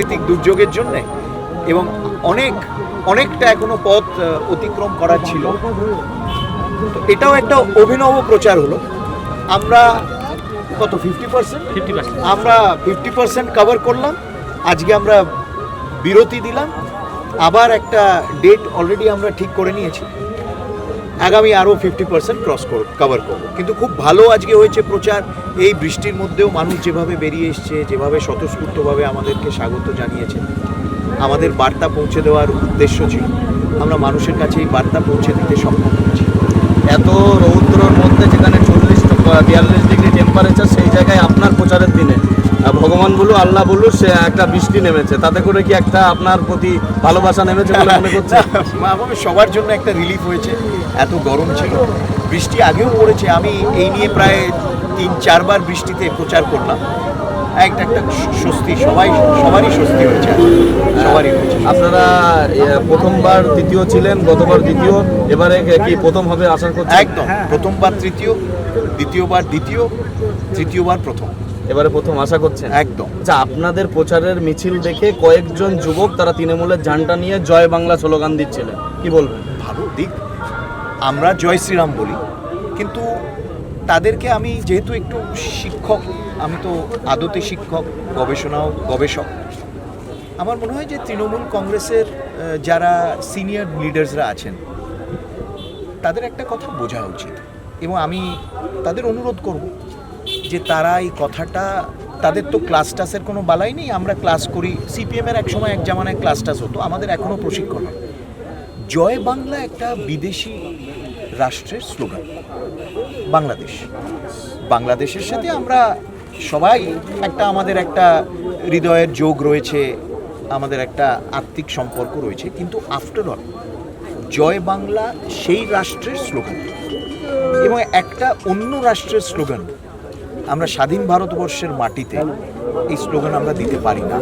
প্রাকৃতিক দুর্যোগের জন্যে, এবং অনেকটা এখনো পথ অতিক্রম করার ছিল। তো এটাও একটা অভিনব প্রচার হলো। আমরা কত 50% আমরা 50% কভার করলাম। আজকে আমরা বিরতি দিলাম, আবার একটা ডেট অলরেডি আমরা ঠিক করে নিয়েছি, আগামী আরও 50% কভার করব। কিন্তু খুব ভালো আজকে হয়েছে প্রচার। এই বৃষ্টির মধ্যেও মানুষ যেভাবে বেরিয়ে এসছে, যেভাবে স্বতঃস্ফূর্তভাবে আমাদেরকে স্বাগত জানিয়েছে, আমাদের বার্তা পৌঁছে দেওয়ার উদ্দেশ্য ছিল, আমরা মানুষের কাছে এই বার্তা পৌঁছে দিতে সক্ষম হয়েছি। এত রৌদ্রর মধ্যে যেখানে 40-42 ডিগ্রি টেম্পারেচার, সেই জায়গায় আপনার প্রচারের দিনে ভগবান বলু আল্লাহ বলু সে একটা বৃষ্টি নেমেছে, তাতে করে কি একটা আপনার প্রতি ভালোবাসা নেমেছে বলে মনে করছে? সবার জন্য একটা রিলিফ হয়েছে। এত গরম ছিল, বৃষ্টি আগেও পড়েছে। আমি এই নিয়ে প্রায় 3-4 বার বৃষ্টিতে প্রচার করলাম। একটা স্বস্তি, সবারই স্বস্তি হয়েছে, সবারই হয়েছে। আপনারা প্রথমবার তৃতীয় ছিলেন, গতবার দ্বিতীয়, এবারে কি প্রথম হবে আশা করছেন? একদম, প্রথমবার তৃতীয়, দ্বিতীয়বার দ্বিতীয়, তৃতীয়বার প্রথম, এবারে প্রথম আশা করছেন? একদম। আচ্ছা, আপনাদের প্রচারের মিছিল দেখে কয়েকজন যুবক তারা তৃণমূলের ঝান্ডা নিয়ে জয় বাংলা স্লোগান দিচ্ছিলেন, কি বলবেন? ভালো দিক। আমরা জয় শ্রীরাম বলি, কিন্তু তাদেরকে আমি যেহেতু একটু শিক্ষক, আমি তো আদতে শিক্ষক, গবেষক, আমার মনে হয় যে তৃণমূল কংগ্রেসের যারা সিনিয়র লিডার্সরা আছেন তাদের একটা কথা বোঝা উচিত, এবং আমি তাদের অনুরোধ করব যে তারা এই কথাটা, তাদের তো ক্লাস টাসের কোনো বালাই নেই। আমরা ক্লাস করি, সিপিএমের এক সময় এক জামানায় ক্লাস টাস হতো, আমাদের এখনও প্রশিক্ষণ হয়। জয় বাংলা একটা বিদেশি রাষ্ট্রের স্লোগান। বাংলাদেশের সাথে আমরা সবাই আমাদের একটা হৃদয়ের যোগ রয়েছে, আমাদের একটা আত্মিক সম্পর্ক রয়েছে, কিন্তু আফটার অল জয় বাংলা সেই রাষ্ট্রের স্লোগান, এবং একটা অন্য রাষ্ট্রের স্লোগান আমরা স্বাধীন ভারতবর্ষের মাটিতে এই স্লোগান আমরা দিতে পারি না।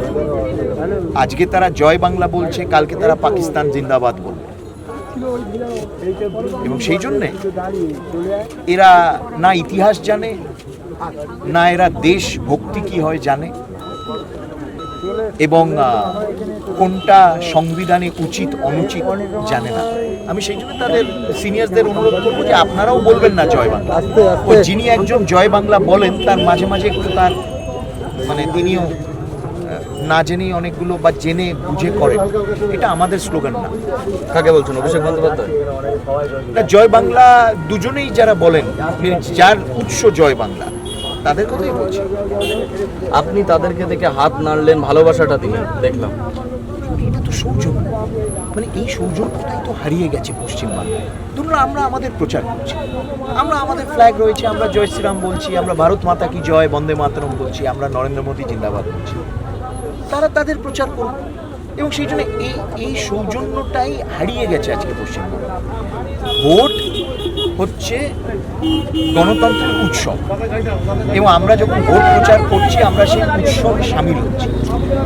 আজকে তারা জয় বাংলা বলছে, কালকে তারা পাকিস্তান জিন্দাবাদ বলবে, এবং সেই জন্যে এরা না ইতিহাস জানে, না এরা দেশ ভক্তি কি হয় জানে, এবং কোনটা সংবিধানে উচিত অনুচিত জানে না। আমি সেই জন্য তাদের সিনিয়রদের অনুরোধ করবো যে আপনারাও বলবেন না জয় বাংলা। যিনি একজন জয় বাংলা বলেন তার মাঝে মাঝে একটু তার তিনিও না জেনেই অনেকগুলো বা জেনে বুঝে করেন, এটা আমাদের স্লোগান না। কাকে বলছেন? অভিষেক বন্দ্যোপাধ্যায়? না, জয় বাংলা দুজনেই যারা বলেন, যার উৎস জয় বাংলা, তাদের কথাই বলছি। আপনি তাদেরকে দেখে হাত নাড়লেন, ভালোবাসাটা দিলেন, দেখলাম। এটা তো সৌজন্য, এই সৌজন্যটাই তো হারিয়ে গেছে পশ্চিমবাংলায়। ধরুন আমরা আমাদের প্রচার করছি, আমরা আমাদের ফ্ল্যাগ রয়েছে, আমরা জয় শ্রীরাম বলছি, আমরা ভারত মাতা কি জয়, বন্দে মাতরম বলছি, আমরা নরেন্দ্র মোদী জিন্দাবাদ বলছি। তারা তাদের প্রচার করুন, এবং সেই জন্য এই সৌজন্যটাই হারিয়ে গেছে আজকে পশ্চিমবঙ্গে। ভোট হচ্ছে গণতন্ত্রের উৎসব, এবং আমরা যখন ভোট প্রচার করছি আমরা সেই উৎসবে সামিল হচ্ছি,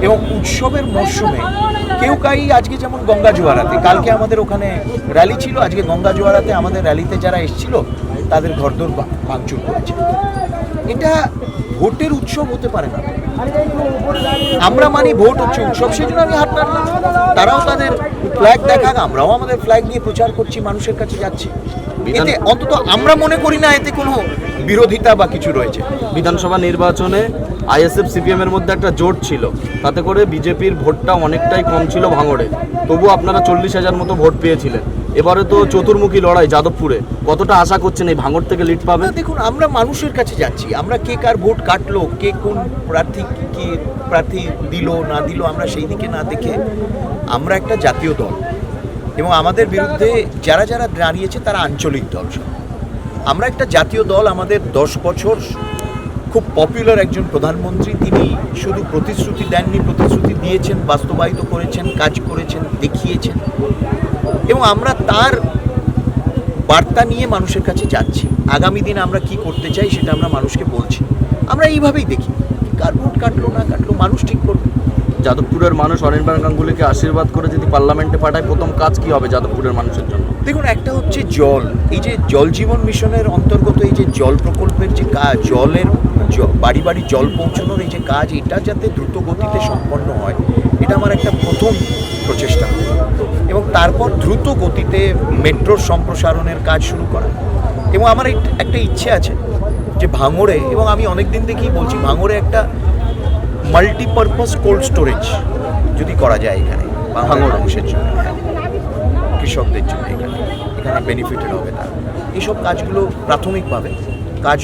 এবং উৎসবের মরশুমে কেউ আজকে যেমন গঙ্গা জোয়ারাতে, কালকে আমাদের ওখানে র্যালি ছিল, আজকে গঙ্গা জোয়ারাতে আমাদের র্যালিতে যারা এসেছিল তাদের ঘরদোর ভাঙচুর করেছে। এটা ভোটের উৎসব হতে পারে না। আমরা মানি ভোট হচ্ছে উৎসব, সেই জন্য আমি হাত নাড়লাম। তারাও তাদের ফ্ল্যাগ দেখাক, আমরাও আমাদের ফ্ল্যাগ নিয়ে প্রচার করছি, মানুষের কাছে যাচ্ছি। এতে অন্তত আমরা মনে করি না এতে কোনো বিরোধিতা বা কিছু রয়েছে। বিধানসভা নির্বাচনে আইএসএফ সিপিএম এর মধ্যে একটা জোট ছিল, তাতে করে বিজেপির ভোটটা অনেকটাই কম ছিল ভাঙড়ে, তবু আপনারা 40,000 মতো ভোট পেয়েছিলেন। এবারে তো চতুর্মুখী লড়াই যাদবপুরে, কতটা আশা করছেন এই ভাঙড় থেকে লিড পাবে? দেখুন, আমরা মানুষের কাছে যাচ্ছি, আমরা কে কার ভোট কাটলো, কে কোন প্রার্থী দিল না দিল, আমরা সেই দিকে না দেখে, আমরা একটা জাতীয় দল, এবং আমাদের বিরুদ্ধে যারা যারা দাঁড়িয়েছে তারা আঞ্চলিক দল। আমরা একটা জাতীয় দল। আমাদের 10 বছর খুব পপুলার একজন প্রধানমন্ত্রী, তিনি শুধু প্রতিশ্রুতি দেননি, প্রতিশ্রুতি দিয়েছেন, বাস্তবায়িত করেছেন, কাজ করেছেন, দেখিয়েছেন, এবং আমরা তার বার্তা নিয়ে মানুষের কাছে যাচ্ছি। আগামী দিন আমরা কি করতে চাই সেটা আমরা মানুষকে বলছি। আমরা এইভাবেই দেখি, কার ভোট কাটলো না কাটলো মানুষ ঠিক করবে। যাদবপুরের মানুষ অনির্বাণ গাঙ্গুলিকে আশীর্বাদ করে যদি পার্লামেন্টে পাঠায়, প্রথম কাজ কি হবে যাদবপুরের মানুষের জন্য? দেখুন, একটা হচ্ছে জল, এই যে জল জীবন মিশনের অন্তর্গত এই যে জল প্রকল্পের যে কাজ, জলের বাড়ি বাড়ি জল পৌঁছানোর এই যে কাজ, এটা যাতে দ্রুত গতিতে সম্পন্ন হয় আমার একটা প্রথম প্রচেষ্টা এবং তারপর দ্রুত গতিতে মেট্রোর সম্প্রসারণের কাজ শুরু করা এবং আমার একটা ইচ্ছে আছে যে ভাঙড়ে, এবং আমি অনেক দিন থেকেই বলছি, ভাঙড়ে একটা মাল্টিপারপাস কোল্ড স্টোরেজ যদি করা যায় এখানে ভাঙড় মানুষের জন্য, কৃষকদের জন্য, এখানে বেনিফিটেড হবে তারা। এইসব কাজগুলো প্রাথমিকভাবে কাজ